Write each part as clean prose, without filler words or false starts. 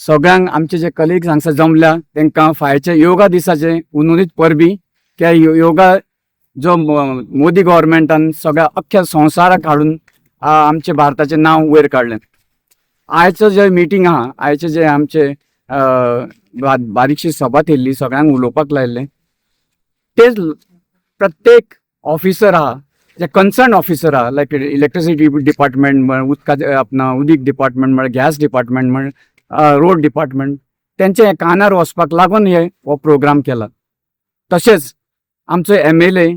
सगळ्यांक आमचे जे कलिग्स हांगसर जमल्या तांकां फायचे योगा दिसाचे उनुरीत परबी त्या योगा जो मोदी गव्हर्मेंटान सगळ्या अख्ख्या संवसाराक हाडून आमचे भारताचे नाव वयर काडलें. आयचं जे मिटींग आहा, आयचे जे आमचे बारीकशी सभा थेल्ली, सगळ्यांक उलोवपाक लायल्लें, ते प्रत्येक ऑफिसर आहा जे कन्सर्न ऑफिसर आहा, लायक इलेक्ट्रिसिटी डिपार्टमेंट म्हण, उदकाचे उदीक डिपार्टमेंट म्हण, गॅस डिपार्टमेंट म्हण, रोड डिपार्टमेंट, त्यांचे कानार वचपाक लागून हो प्रोग्राम केला. तशेंच आमचो MLA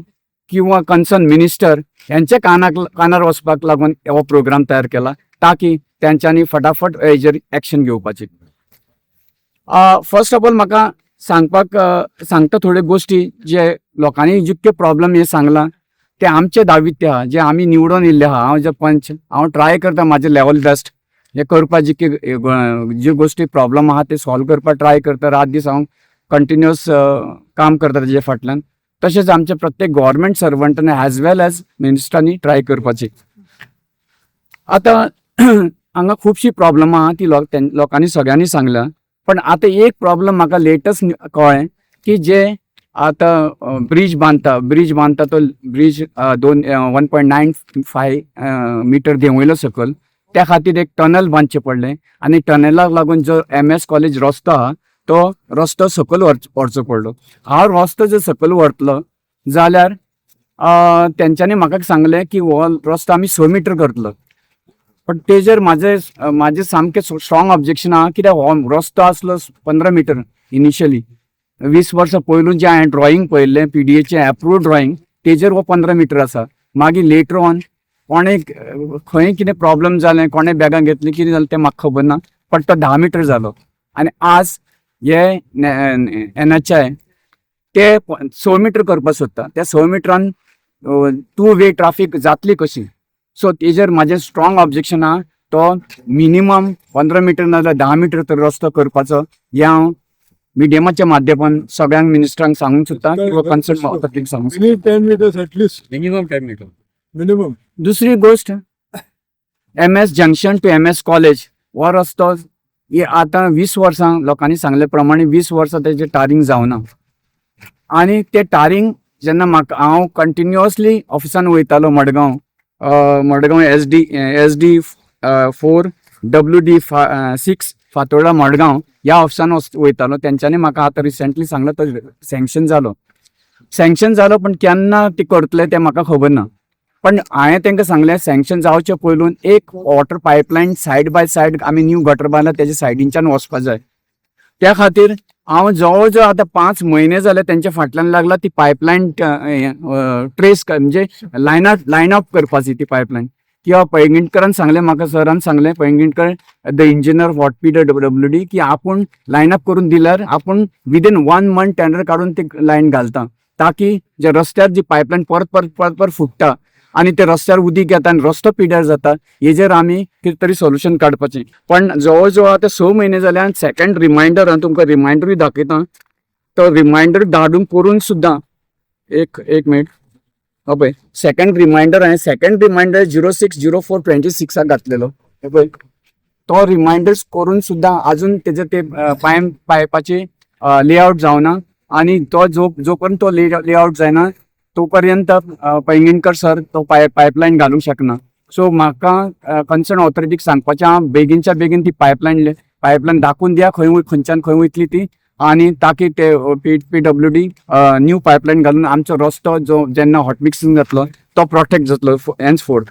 किंवा कन्सर्न मिनिस्टर यांचे कानार वचपाक लागून हो प्रोग्राम तयार केला, ताकी त्यांच्यांनी फटाफट हेजेर एक्शन घेवपाची. फर्स्ट ऑफ ऑल म्हाका सांगता थोड्यो गोष्टी जे लोकांनी जितके प्रॉब्लेम हे सांगला ते आमचे दावित्य आहा, जे आमी निवडून येयल्ले आहा. हांव जे पंच, हांव ट्राय करता म्हाजे लेवल बेस्ट हे करपा, ज्यो गोष्टी प्रॉब्लेम आहा ते सॉल्व करपाक ट्राय करता. रात दीस हांव कंटिन्युअस काम करता तेजे फाटल्यान. तशेंच आमचे प्रत्येक गव्हर्मेंट सर्वंटांनी एज वेल एज मिनिस्टरांनी ट्राय करपाची. आतां हांगा खुबशी प्रॉब्लेम आहा ती लोकांनी सगळ्यांनी सांगल्या, पण आता एक प्रॉब्लेम म्हाका लेटस्ट कळ्ळें की जे आता ब्रिज बांदता तो ब्रिज 1.95 मीटर देंवयलो सकल, त्या खातीर एक टनल बांदचें पडलें आनी टनलाक लागून जो MS कॉलेज रस्तो आहा तो रस्तो सकल व्हरचो पडलो. हांव रस्तो जर सकल व्हरतलो जाल्यार तेंच्यांनी म्हाका सांगलें की हो रस्तो आमी 6 मीटर करतलो, पण तेजेर म्हाजें सामकें स्ट्रॉंग ऑब्जेक्शन आहा. कित्याक हो रस्तो आसलो 15 मीटर इनिशियली. 20 वर्सां पयलून जे हांवें ड्रॉइंग पळयल्लें PDAचें एप्रूव्ड ड्रॉइंग, तेजेर हो 15 मीटर आसा. मागीर लेटर ऑन कोणें खंय कितें प्रॉब्लेम जालें, कोणें बॅगां घेतली, कितें जालें तें म्हाका खबर ना, पण तो 10 मीटर जालो. आनी आज हे NHI ते 6 मीटर करपाक सोदता. त्या 6 मीटरान 2 वे ट्राफीक जातली कशी? सो तेजेर म्हाजें स्ट्रॉंग ऑब्जेक्शन आहा. तो मिनिमम 15 मीटर नाजाल्यार 10 मीटर तर रस्तो करपाचो, हें हांव मिडियमाच्या माध्यमांतल्यान सगळ्यांक मिनिस्टरांक सांगूंक सोदता किंवा कन्सर्न ऑथॉरिटीक सांगूंक सोदता. 10 meters at least. Minimum 10 meter. Minimum. दुसरी गोष्ट, MS junction to MS college हो रस्तो आतां 20 वर्सां लोकांनी सांगले प्रमाणे 20 वर्सां तेजें टारींग जावना. आनी ते टारींग जेन्ना हांव कंटिन्युअसली ऑफिसान वयतालो मडगांव SD 4 WD 6 फातोर्डा मडगांव ह्या ऑफिसान वयतालो, तेंच्यांनी म्हाका आतां रिसेंटली सांगलो तो सँक्शन जालो, पण केन्ना ते करतले तें म्हाका खबर ना. पण हांवें तांकां सांगलें सँक्शन जावचे पयलून एक water pipeline side by side आमी न्यू गटर बांदला तेजे सायडींच्यान वचपा जाय. त्या खातीर हांव जवळ जवळ आतां 5 म्हयने जाले तेंच्या फाटल्यान लागला ती पायपलायन ट्रेस म्हणजे लायन अप करपाची ती पायपलायन. किंवा पैंगीणकरान सांगलें म्हाका, सरान सांगलें, Painginkar the engineer what PWD, की आपूण लायन अप करून दिल्यार आपूण विदीन 1 मंथ टेंडर काडून ती लायन घालता, ताकी जे रस्त्यार जी पायपलायन परत फुटता आनी ते रस्त्यार उदीक येता आनी रस्तो पिड्यार जाता, हेजेर आमी कितें तरी सोल्युशन काडपाचें. पण जवळ जवळ आतां 6 म्हयने जाले आनी सेकंड रिमांयडर हांव तुमकां रिमांयडरूय दाखयता. तो रिमांयडर धाडून करून सुद्दां एक मिनिट पळय, सेकंड रिमांयडर 06/04/26 घातलेलो पळय, तो रिमांयडर्स करून सुद्दां आजून तेजे ते पायपाचे लेआउट जावना. आनी तो जो पर्यंत तो लेआउट जायना तो पर्यंत पैंगीणकर सर तो पायपलायन घालूक शकना. सो म्हाका कन्सर्न ऑथॉरिटीक सांगपाचें, हांव बेगीनच्या बेगीन ती पायपलायन दाखोवन दिया खंयच्यान खंय वयतली ती, आनी ताकी ते PWD न्यू पायपलायन घालून आमचो रस्तो जो जेन्ना हॉट मिक्सिंग जातलो तो प्रोटेक्ट जातलो हेन्सफोर्थ.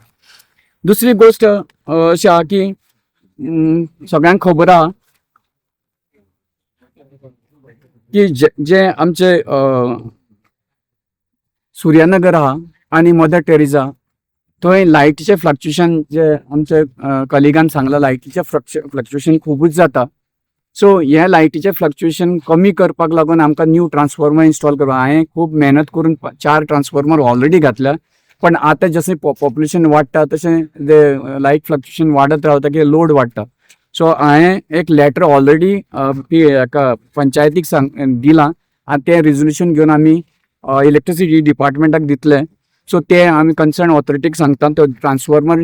दुसरी गोष्ट अशी आहा की सगळ्यांक खबर आहा की जे आमचे सूर्यानगर आहा आनी मदर टेरेसा थंय लायटीचे फ्लक्च्युएशन, जे आमचे कलिगान सांगला लायटीचे फ्लक्च्युएशन खूबच जाता. सो हे लायटीचे फ्लक्च्युएशन कमी करपाक लागून आमकां न्यू ट्रान्सफॉर्मर इन्स्टॉल करपा. हांवें खूब मेहनत करून 4 ट्रान्सफॉर्मर ऑलरेडी घातल्या, पण आतां जशें पॉप्युलेशन वाडटा तशें लायट फ्लक्च्युएशन वाडत रावता की लोड वाडटा. सो हांवें एक लेटर ऑलरेडी पंचायतीक दिलां आनी तें रिजोल्युशन घेवन आमी इलेक्ट्रिसिटी डिपार्टमेंटाक दितले. सो ते आमी कन्सर्न ऑथॉरिटीक सांगता तो ट्रान्सफॉर्मर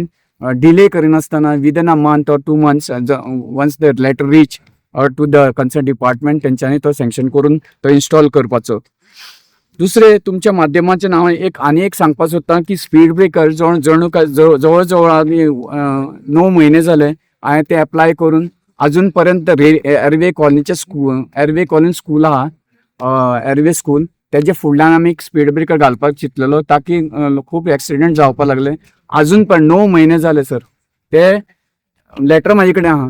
डिले करिनासतना within a month or 2 months once the letter reach to the concern department, तेंच्यांनी तो सँक्शन करून तो इन्स्टॉल करपाचो. दुसरे तुमच्या माध्यमाच्या नावान आनी एक सांगपाक सोदता की स्पीड ब्रेकर जणू काय जवळ जवळ आमी 9 महिने जाले हांवें ते अप्लाय करून अजून पर्यंत एरवे कॉलनी स्कूल आहा, एरवे स्कूल त्याच्या फुडल्यान आमी एक स्पीड ब्रेकर घालपाक चिंतलेलो ताकी खूब एक्सिडेंट जावपाक लागले. अजून पण 9 महिने जाले सर, ते लेटर म्हाजे कडेन आहा,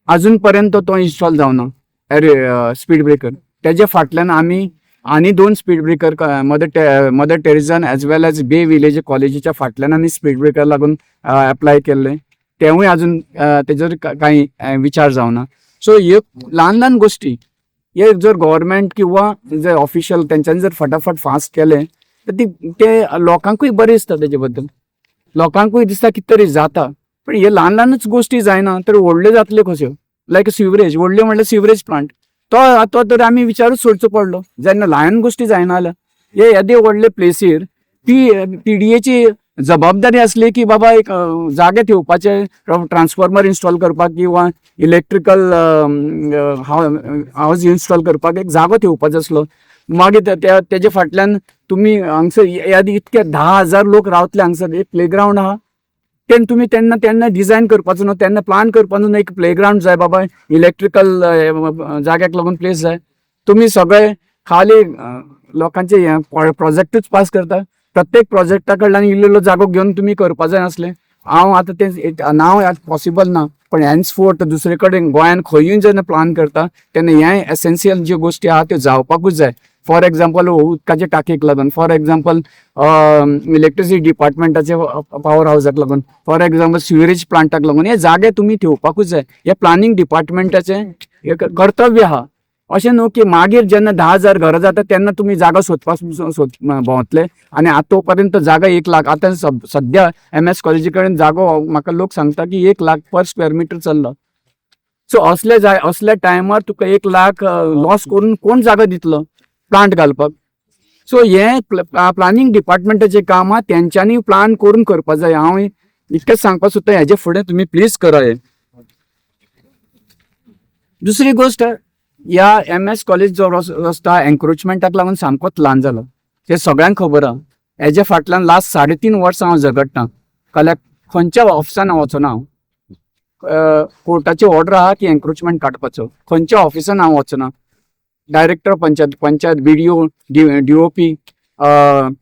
अजून पर्यंत तो इन्स्टॉल जावना स्पीड ब्रेकर. त्याच्या फाटल्यान आमी आनी 2 स्पीड ब्रेकर मदर टेरेझान एज वेल एज बे विलेज कॉलेजीच्या फाटल्यान आमी स्पीड ब्रेकर लागून अप्लाय केल्ले, तेवूय अजून तेजेर काही विचार जावना. सो ह्यो ल्हान ल्हान गोश्टी हे जर गव्हर्मेंट किंवा जर ऑफिशियल तेंच्यांनी जर फटाफट फास्ट केले तर ते लोकांकूय बरें दिसता, तेजे बद्दल लोकांकूय दिसता कितें तरी जाता. पण हे ल्हान ल्हानच गोश्टी जायना तर व्हडल्यो जातल्यो कश्यो? लायक सिवरेज, व्हडल्यो म्हणल्यार सिवरेज प्लांट तो तर आमी विचारूच सोडचो पडलो जेन्ना ल्हान गोश्टी जायना जाल्यार. हे येदे व्हडले प्लेसीर PDAची जबाबदारी असली की बाबा एक जागे ठेवपाचे, ट्रान्सफॉर्मर इन्स्टॉल करपाक किंवा इलेक्ट्रिकल हाऊस इन्स्टॉल करपाक एक जागो ठेवपाचो असलो. मागीर तेजे फाटल्यान तुमी हांगसर इतके 10,000 लोक रावतले, हांगसर एक प्लेग्रावंड आहा तेन्ना तुमी तेन्ना डिझायन करपाचो न्हू, तेन्ना प्लान करपाचो न्हू. एक प्लेग्रावंड जाय बाबा, इलेक्ट्रिकल जाग्याक लागून प्लेस जाय. तुम्ही सगळे खाली लोकांचे प्रोजेक्टूच पास करता. प्रत्येक प्रोजेक्टा कडल्यान इल्लो जागो घेवन तुम्ही करपा जाय नासले. हांव आतां ते नाव पॉसिबल ना, पण हॅन्सफोर्थ दुसरे कडेन गोंयान खंयूय जेन्ना प्लान करता तेन्ना हे एसेन्शियल ज्यो गोश्टी आहा त्यो जावपाकूच जाय. फॉर एक्झाम्पल उदकाचे टाकयेक लागून, फॉर एक्झाम्पल इलेक्ट्रिसिटी डिपार्टमेंटाचे पॉवर हाऊसाक लागून, फॉर एक्झाम्पल सिवरेज प्लांटाक लागून हे जागे तुम्ही ठेवपाकूच जाय. हे प्लानिंग डिपार्टमेंटाचे कर्तव्य आहा. अशें न्हू की मागीर जेन्ना 10,000 घरां जाता तेन्ना तुम्ही जागा सोदपाक भोंवतले आणि तो पर्यंत जागा 1 लाख. आता सध्या MS कॉलेजी कडेन जागो म्हाका लोक सांगता की 1 लाख पर स्क्वेअर मीटर चल्ला. सो असल्या टायमार तुका 1 लाख लॉस करून कोण जागा दितलो प्लांट घालपाक? सो हे प्लानिंग डिपार्टमेंटाचे काम आहा, तेंच्यांनी प्लान करून करपा जाय. हांव इतकेंच सांगपाक सोदता, हेजे फुडें तुम्ही प्लीज करा. दुसरी गोष्ट, या MS कॉलेज जो रस्ता एन्क्रोचमेंटाक लागून सामकोच ल्हान जालो, हे सगळ्यांक खबर आहा. हेजे फाटल्यान लास्ट 3.5 वर्सां हांव झगडटां. खंयच्या ऑफिसान हांव वचना. कोर्टाची ऑर्डर आहा की एन्क्रोचमेंट काडपाचो, खंयच्या ऑफिसान हांव वचना. Director panchayat BDO, DOP,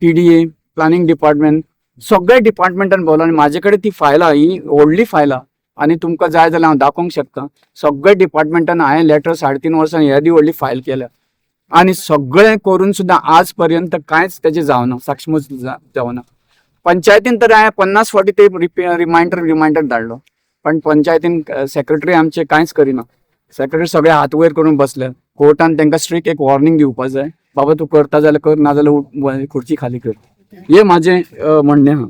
PDA, planning department, सगळे डिपार्टमेंटान बोलां. म्हाजे कडेन ती फायल आहा, ही व्हडली फायल आहा आणि तुमकां जाय जाल्यार हांव दाखोवंक शकता. सगळे डिपार्टमेंटान हांवें लेटर 3.5 वर्सां येदी व्हडली फायल केल्या आणि सगळें करून सुद्दां आज पर्यंत कांयच तेजे जावना, साक्षमूच जावना. पंचायतीन तर हांवें 50 फावटी ते रिमांयडर धाडलो, पण पंचायतीन सेक्रेटरी आमचे कांयच करिना. सेक्रेटरी सगळे हात वयर करून बसले. कोर्टान तांकां स्ट्रिक्ट एक वॉर्निंग दिवपाक जाय, बाबा तूं करता जाल्यार कर, ना जाल्यार खुर्ची खाली कर. हे माझे म्हणणें आहा.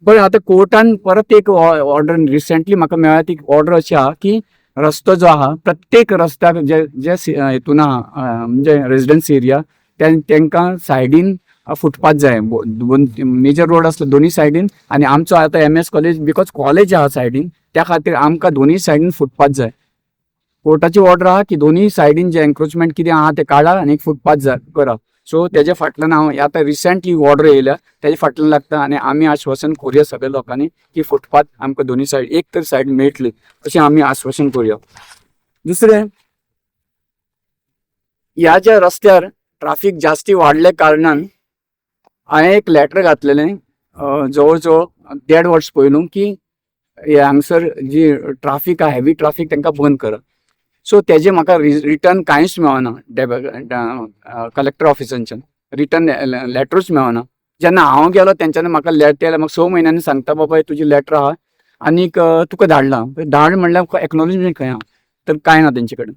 पण आता कोर्टान परत एक ऑर्डर रिसेंटली म्हाका मेळ्ळा. ती ऑर्डर अशी आहा की रस्तो जो आहा प्रत्येक रस्त्याक जे हितून आहा म्हणजे रेजिडेन्स एरिया तांकां सायडीन फुटपाथ जाय. मेजर रोड आसलो दोनी सायडीन, आणि आमचो आता MS कॉलेज बिकॉज कॉलेज आहा सायडीन, त्या खातीर आमकां दोनी सायडीन फुटपाथ जाय. कोर्टाची ऑर्डर आहा की दोनी सायडीन जे एन्क्रोचमेंट कितें आहा ते काडा आणि एक फुटपाथ जाय करा. सो तेजे फाटल्यान हांव आतां रिसेंटली ऑर्डर येयल्या तेजे फाटल्यान लागता, आणि आमी आश्वासन करूया सगळ्या लोकांनी की फुटपाथ आमकां दोनी सायड एक तर सायड मेळटली अशें आमी आश्वासन करूया. दुसरें, ह्या ज्या रस्त्यार ट्राफीक जास्ती वाडल्या कारणान हांवें एक लेटर घातलेलें जवळ जवळ 1.5 वर्स पयलू की हांगसर जी ट्राफीक आहा, हेवी ट्राफीक तांकां बंद करा. सो तेजे म्हाका रिटर्न कांयच मेळना. कलेक्टर ऑफिसांच्यान रिटर्न लेटरूच मेळना. जेन्ना हांव गेलो तेंच्यांनी म्हाका लेटर म्हाका 6 म्हयन्यांनी सांगता बाबा तुजी लेटर आहा आनीक तुका धाडला. धाड म्हणल्यार एक्नॉलेजमेंट खंय आहा, तर कांय ना तेंचे कडेन.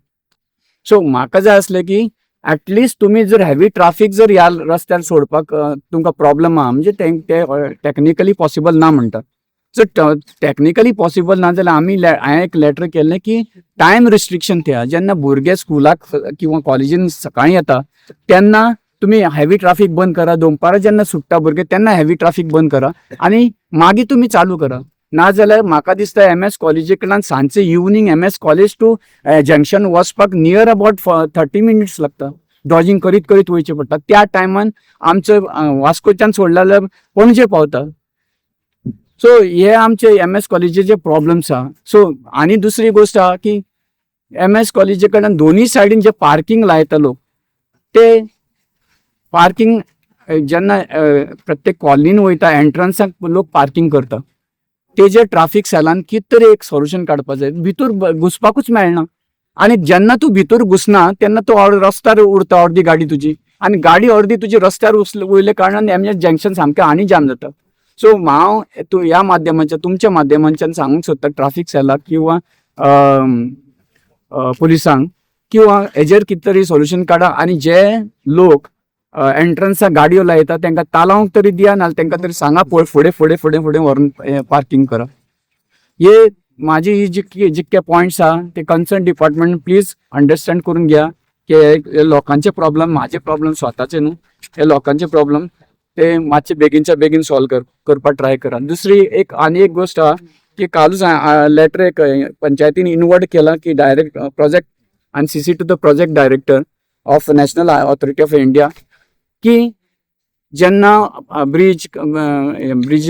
सो म्हाका जाय आसलें की ऍटलिस्ट तुम्ही जर हेवी ट्राफीक जर ह्या रस्त्यार सोडपाक तुमकां प्रॉब्लम आहा, म्हणजे ते टेक्निकली पॉसिबल ना म्हणटा. जर टेक्निकली पॉसिबल ना जाल्यार हांवें एक लेटर केल्लें की टायम रिस्ट्रिक्शन थेया. जेन्ना भुरगे स्कुलाक किंवा कॉलेजीन सकाळीं येता तेन्ना तुम्ही हेवी ट्राफीक बंद करा. दनपारां जेन्ना सुट्टा भुरगे तेन्ना हेवी ट्राफीक बंद करा आणि मागीर तुम्ही चालू करा. नाजाल्यार म्हाका दिसता MS कॉलेजी कडल्यान सांजचे evening MS college to junction वचपाक नियर अबाउट 30 मिनिट्स लागता. डॉजिंग करीत करीत वयचें पडटा. त्या टायमान आमचो वास्कोच्यान सोडला जाल्यार पणजे पावता. सो हे आमचे MS कॉलेजीचे प्रॉब्लेम्स आहा. सो आनी दुसरी गोष्ट आहा की MS कॉलेजी कडल्यान दोनी सायडीन जे पार्किंग लायता लोक ते पार्किंग जेन्ना प्रत्येक कॉलनीन वयता एंट्रन्साक लोक पार्किंग करता. तेजे ट्राफिक सेलान कितें तरी एक सोल्युशन काडपाक जाय. भितर घुसपाकूच मेळना आनी जेन्ना तूं भितर घुसना तेन्ना तूं रस्त्यार उरता अर्दी गाडी तुजी आनी गाडी अर्दी तुजी रस्त्यार वयले कारणान MS जंक्शन सामकें आनी जाम जाता. सो हांव ह्या माध्यमाच्या तुमच्या माध्यमांच्यान सांगूंक सोदता ट्राफिक सेलाक किंवा पुलिसांक किंवा हेजेर कितें तरी सोल्युशन काडा आनी जे लोक एंट्रन्साक गाडयो लायता तांकां तालांक तरी दिया नाल्यार तांकां तरी सांगा फुडें फुडें फुडें फुडें व्हरून पार्किंग करा. हे माझी ही जितके पॉयंट्स आहा ते कन्सर्न डिपार्टमेंट प्लीज अंडरस्टँड करून घ्या की हे लोकांचे प्रॉब्लेम माझे प्रॉब्लेम स्वताचे न्हू. हे लोकांचे प्रॉब्लेम ते मातशे बेगीनच्या बेगीन सॉल्व करपाक ट्राय करा. दुसरी आनी एक गोष्ट आहा की कालूच लेटर एक पंचायतीन इनवर्ट केला की डायरेक्ट प्रोजेक्ट आणि CC to the project director of national authority of India की जेन्ना ब्रिज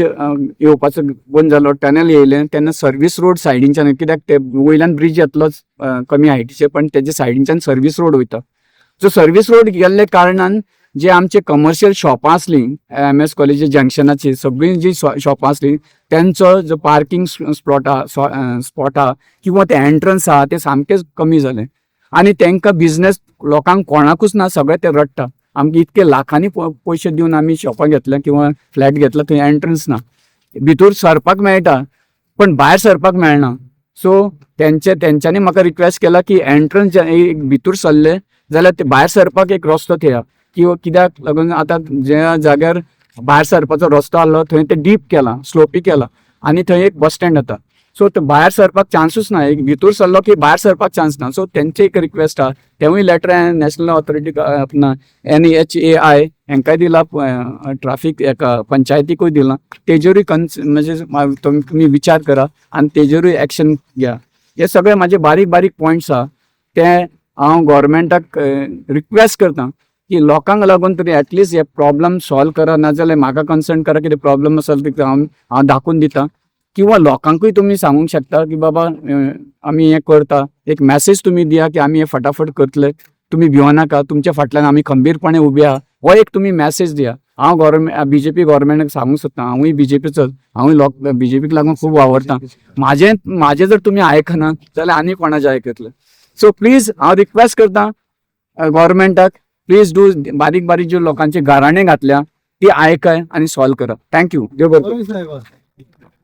येवपाचो बंद जालो टनल येयलें तेन्ना सर्वीस रोड सायडींच्यान कित्याक ते वयल्यान ब्रिज येतलोच कमी हायटीचे पण तेजे सायडींच्यान सर्वीस रोड वयता. सो सर्वीस रोड गेल्ले कारणान जे आमचे कमर्शियल शॉपां आसली MS कॉलेजी जंक्शनाची सगळीं जी शॉपां आसली त्यांचो जो पार्किंग स्पॉट आहा किंवा ते एंट्रन्स आहा ते सामकेच कमी जाले आनी तांकां बिझनेस लोकांक कोणाकूच ना सगळे ते रडटा. आमकां इतके लाखांनी पयशे दिवन आमी शॉपां घेतल्या किंवा फ्लॅट घेतला थंय एंट्रन्स ना. भितर सरपाक मेळटा पण भायर सरपाक मेळना. सो तेंच्यांनी म्हाका रिक्वेस्ट केला की एंट्रन्स भितर सरले जाल्यार ते भायर सरपाक एक रस्तो थेया किंवा कित्याक लागून आतां ज्या जाग्यार भायर सरपाचो रस्तो आसलो थंय ते डीप केला स्लोपी केला आनी थंय एक बस स्टँड येता. सो ते भायर सरपाक चान्सूच ना. एक भितर सरलो की भायर सरपाक चान्स ना. सो तेंचे एक रिक्वेस्ट आहा तेवूय लेटर नॅशनल ऑथॉरिटी आपणा NHAI हांकांय दिला ट्राफिक हेका पंचायतीकूय दिला. तेजेरूय म्हणजे तुम्ही विचार करा आनी तेजेरूय एक्शन घ्या. हे सगळे माझे बारीक बारीक पॉयंट्स आहा ते हांव गव्हर्मेंटाक रिक्वेस्ट करता की लोकांक लागून तरी एटलिस्ट हे प्रॉब्लेम सॉल्व करा. नाजाल्यार म्हाका कन्सर्न करा कितें प्रॉब्लेम आसत ते हांव दाखोवन दिता किंवा लोकांकूय तुमी सांगूंक शकता की बाबा आमी हे करता. एक मॅसेज तुमी दिया की आमी हे फटाफट करतले. तुम्ही भिवनाका तुमच्या फाटल्यान आमी खंबीरपणे उबे आहा हो एक तुम्ही मॅसेज दिया. हांव BJP गव्हर्मेंटाक सांगूंक सोदता. हांवूय BJPचो हांवूय BJPक लागून खूब आवडटा. माझे जर तुमी आयकना जाल्यार आनी कोणाचें आयकतले. सो प्लीज हांव रिक्वेस्ट करता गव्हर्मेंटाक प्लीज डू बारीक बारीक ज्यो लोकांचे गाराणे घातल्या ती आयकाय आनी सॉल्व करा. थँक्यू. देव बरें.